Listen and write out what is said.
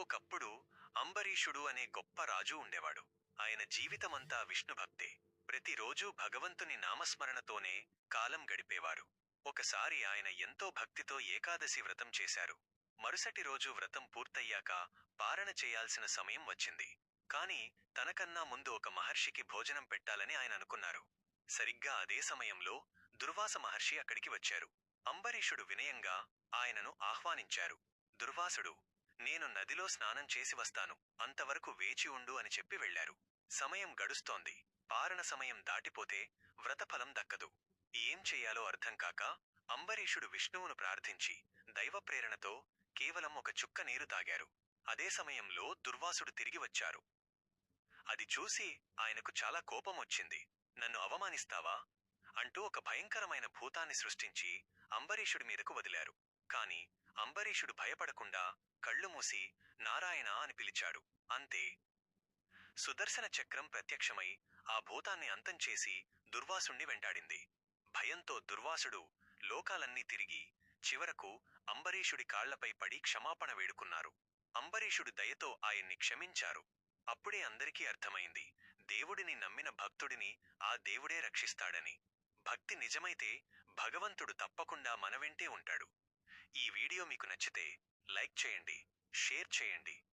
ఒకప్పుడు అంబరీషుడు అనే గొప్ప రాజు ఉండేవాడు. ఆయన జీవితమంతా విష్ణుభక్తే. ప్రతిరోజూ భగవంతుని నామస్మరణతోనే కాలం గడిపేవారు. ఒకసారి ఆయన ఎంతో భక్తితో ఏకాదశి వ్రతం చేశారు. మరుసటి రోజు వ్రతం పూర్తయ్యాక పారణ చేయాల్సిన సమయం వచ్చింది. కాని తనకన్నా ముందు ఒక మహర్షికి భోజనం పెట్టాలని ఆయన అనుకున్నారు. సరిగ్గా అదే సమయంలో దుర్వాస మహర్షి అక్కడికి వచ్చారు. అంబరీషుడు వినయంగా ఆయనను ఆహ్వానించారు. దుర్వాసుడు, నేను నదిలో స్నానం చేసి వస్తాను, అంతవరకు వేచి ఉండు అని చెప్పి వెళ్లారు. సమయం గడుస్తోంది. పారణ సమయం దాటిపోతే వ్రతఫలం దక్కదు. ఏం చెయ్యాలో అర్థం కాక అంబరీషుడు విష్ణువును ప్రార్థించి దైవప్రేరణతో కేవలం ఒక చుక్క నీరు తాగారు. అదే సమయంలో దుర్వాసుడు తిరిగి వచ్చారు. అది చూసి ఆయనకు చాలా కోపం వచ్చింది. నన్ను అవమానిస్తావా అంటూ ఒక భయంకరమైన భూతాన్ని సృష్టించి అంబరీషుడి మీదకు వదిలారు. కాని అంబరీషుడు భయపడకుండా కళ్ళు మూసి నారాయణ అని పిలిచాడు. అంతే, సుదర్శన చక్రం ప్రత్యక్షమై ఆ భూతాన్ని అంతం చేసి దుర్వాసుణ్ణి వెంటాడింది. భయంతో దుర్వాసుడు లోకాలన్నీ తిరిగి చివరకు అంబరీషుడి కాళ్లపై పడి క్షమాపణ వేడుకున్నారు. అంబరీషుడు దయతో ఆయన్ని క్షమించారు. అప్పుడే అందరికీ అర్థమైంది, దేవుడిని నమ్మిన భక్తుడిని ఆ దేవుడే రక్షిస్తాడని. భక్తి నిజమైతే భగవంతుడు తప్పకుండా మన వెంటే ఉంటాడు. ఈ వీడియో మీకు నచ్చితే లైక్ చేయండి, షేర్ చేయండి.